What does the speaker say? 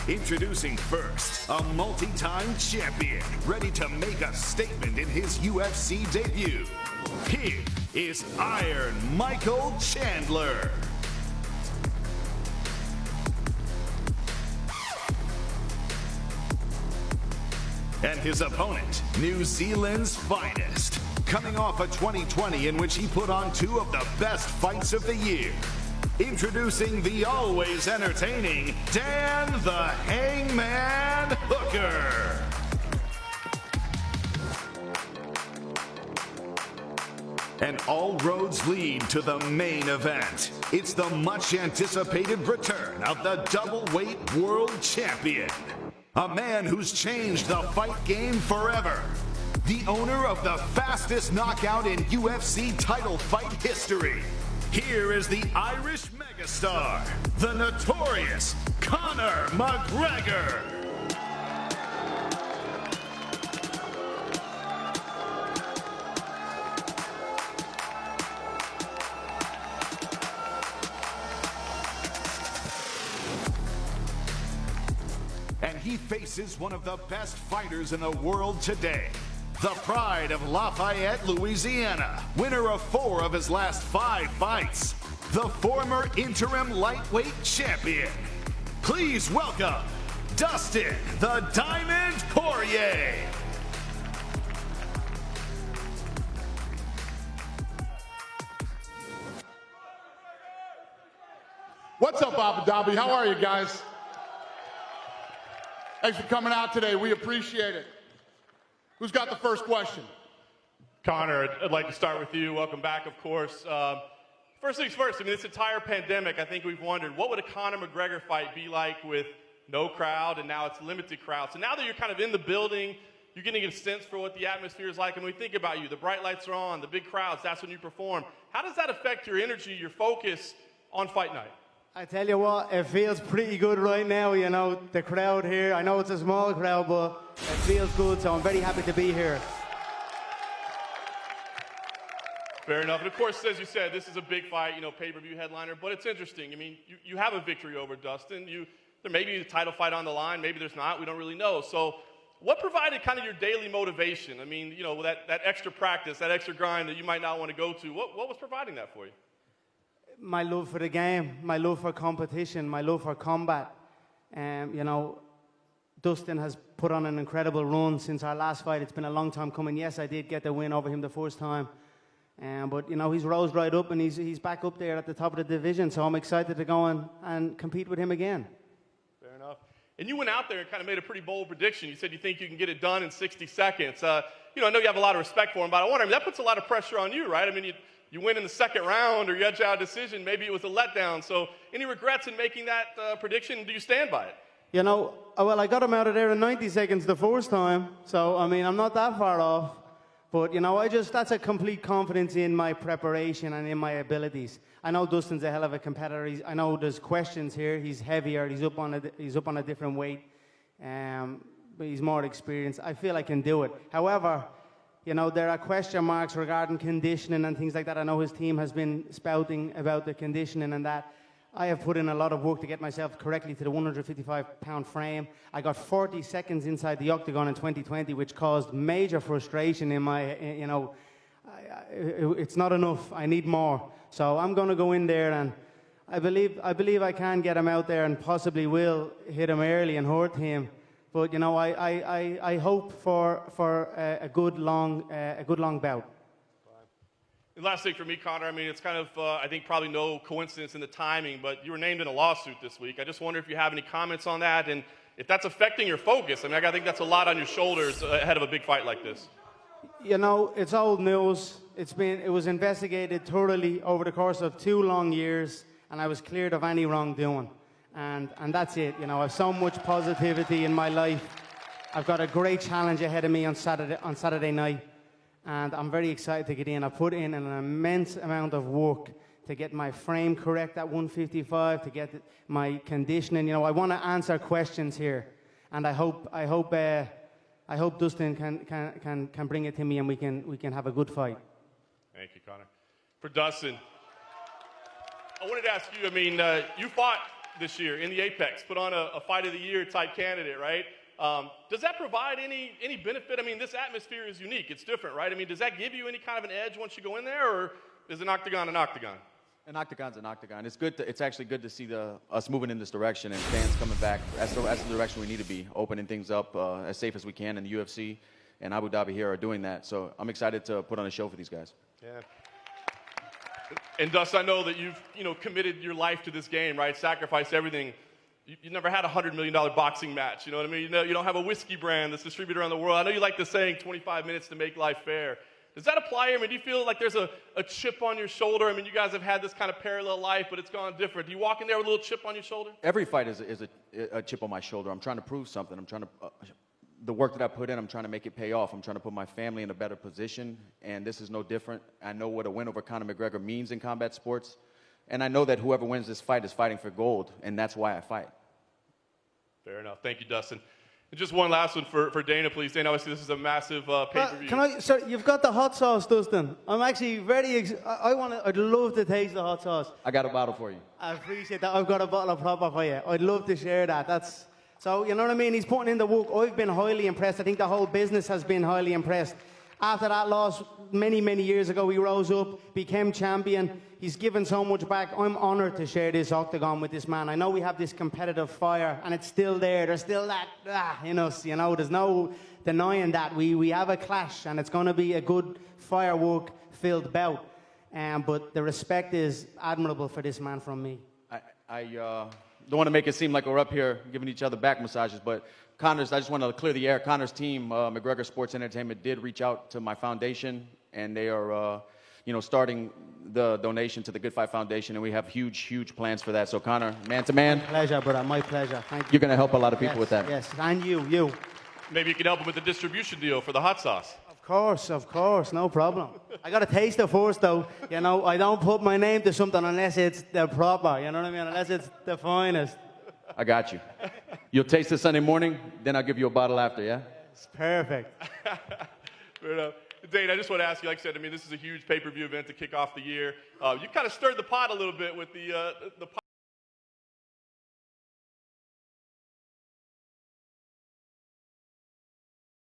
Introducing first, a multi-time champion ready to make a statement in his UFC debut. Here is Iron Michael Chandler. And his opponent, New Zealand's finest, coming off a 2020 in which he put on two of the best fights of the year. Introducing the always entertaining Dan the Hangman Hooker. And all roads lead to the main event. It's the much anticipated return of the double-weight world champion. A man who's changed the fight game forever. The owner of the fastest knockout in UFC title fight history. Here is the Irish megastar, the notorious Conor McGregor. And he faces one of the best fighters in the world today. The pride of Lafayette, Louisiana, winner of 4 of his last 5 fights. The former interim lightweight champion. Please welcome Dustin the Diamond Portier. What's up, Abu Dhabi? How are you guys? Thanks for coming out today. We appreciate it. Who's got the first question? Conor, I'd like to start with you. Welcome back, of course. First things first, I mean, this entire pandemic, I think we've wondered, what would a Conor McGregor fight be like with no crowd, and now it's limited crowd? So now that you're kind of in the building, you're getting a sense for what the atmosphere is like, and we think about you. The bright lights are on, the big crowds, that's when you perform. How does that affect your energy, your focus on fight night? I tell you what, it feels pretty good right now, you know, the crowd here. I know it's a small crowd, but it feels good, so I'm very happy to be here. Fair enough. And of course, as you said, this is a big fight, you know, pay-per-view headliner, but it's interesting. I mean, you have a victory over Dustin. There may be a title fight on the line, maybe there's not, we don't really know. So what provided kind of your daily motivation? I mean, you know, that extra practice, that extra grind that you might not want to go to, what was providing that for you? My love for the game, my love for competition, my love for combat. You know, Dustin has put on an incredible run since our last fight. It's been a long time coming. Yes, I did get the win over him the first time. But, you know, he's rose right up and he's back up there at the top of the division. So I'm excited to go and compete with him again. Fair enough. And you went out there and kind of made a pretty bold prediction. You said you think you can get it done in 60 seconds. You know, I know you have a lot of respect for him, but I wonder, I mean, that puts a lot of pressure on you, right? I mean, you win in the second round or you edge out a decision, maybe it was a letdown. So any regrets in making that prediction? Do you stand by it? You know, well, I got him out of there in 90 seconds the first time. So, I mean, I'm not that far off. But, you know, that's a complete confidence in my preparation and in my abilities. I know Dustin's a hell of a competitor. I know there's questions here. He's heavier. He's up on a different weight. But he's more experienced. I feel I can do it. However, you know, there are question marks regarding conditioning and things like that. I know his team has been spouting about the conditioning and that. I have put in a lot of work to get myself correctly to the 155-pound frame. I got 40 seconds inside the octagon in 2020, which caused major frustration in my, you know, it's not enough. I need more. So I'm going to go in there, and I believe I can get him out there and possibly will hit him early and hurt him. But, you know, I hope for a good long bout. And last thing for me, Conor, I mean, it's kind of, I think probably no coincidence in the timing, but you were named in a lawsuit this week. I just wonder if you have any comments on that and if that's affecting your focus. I mean, I think that's a lot on your shoulders ahead of a big fight like this. You know, it's old news. It was investigated thoroughly over the course of 2 long years, and I was cleared of any wrongdoing. And that's it. You know, I have so much positivity in my life. I've got a great challenge ahead of me on Saturday night. And I'm very excited to get in. I put in an immense amount of work to get my frame correct at 155, to get my conditioning. You know, I want to answer questions here, and I hope Dustin can bring it to me, and we can have a good fight. Thank you, Conor. For Dustin, I wanted to ask you. I mean, you fought this year in the Apex, put on a Fight of the Year type candidate, right? Does that provide any benefit? I mean, this atmosphere is unique. It's different, right? I mean, does that give you any kind of an edge once you go in there, or is an octagon an octagon? An octagon's an octagon. It's good. It's actually good to see us moving in this direction and fans coming back. That's the direction we need to be, opening things up as safe as we can. And the UFC and Abu Dhabi here are doing that. So I'm excited to put on a show for these guys. Yeah. And Dust, I know that you've committed your life to this game, right? Sacrificed everything. You never had a $100 million boxing match. You know what I mean? You don't have a whiskey brand that's distributed around the world. I know you like the saying 25 minutes to make life fair. Does that apply here? I mean, do you feel like there's a chip on your shoulder? I mean, you guys have had this kind of parallel life, but it's gone different. Do you walk in there with a little chip on your shoulder? Every fight is a chip on my shoulder. I'm trying to prove something. I'm trying to the work that I put in, I'm trying to make it pay off. I'm trying to put my family in a better position, and this is no different. I know what a win over Conor McGregor means in combat sports, and I know that whoever wins this fight is fighting for gold, and that's why I fight. Fair enough. Thank you, Dustin. And just one last one for Dana, please. Dana, obviously this is a massive pay-per-view. Sir, you've got the hot sauce, Dustin. I'm actually I'd love to taste the hot sauce. I got a bottle for you. I appreciate that. I've got a bottle of proper for you. I'd love to share that. So, you know what I mean? He's putting in the work. I've been highly impressed. I think the whole business has been highly impressed. After that loss many, many years ago, he rose up, became champion. He's given so much back. I'm honored to share this octagon with this man. I know we have this competitive fire, and it's still there. There's still that in us, there's no denying that. We have a clash, and it's going to be a good firework-filled bout. But the respect is admirable for this man from me. I don't want to make it seem like we're up here giving each other back massages, but I just want to clear the air. Conor's team, McGregor Sports Entertainment, did reach out to my foundation, and they are, starting the donation to the Good Fight Foundation, and we have huge, huge plans for that. So, Conor, man to man. My pleasure, brother. My pleasure. Thank you. You're going to help a lot of people with that. Yes, and you. Maybe you can help him with the distribution deal for the hot sauce. Of course, no problem. I got to taste it first, though. I don't put my name to something unless it's the proper, you know what I mean? Unless it's the finest. I got you. You'll taste it Sunday morning, then I'll give you a bottle after, yeah? It's perfect. Fair enough. Dane, I just want to ask you, like I said, this is a huge pay-per-view event to kick off the year. You kind of stirred the pot a little bit with the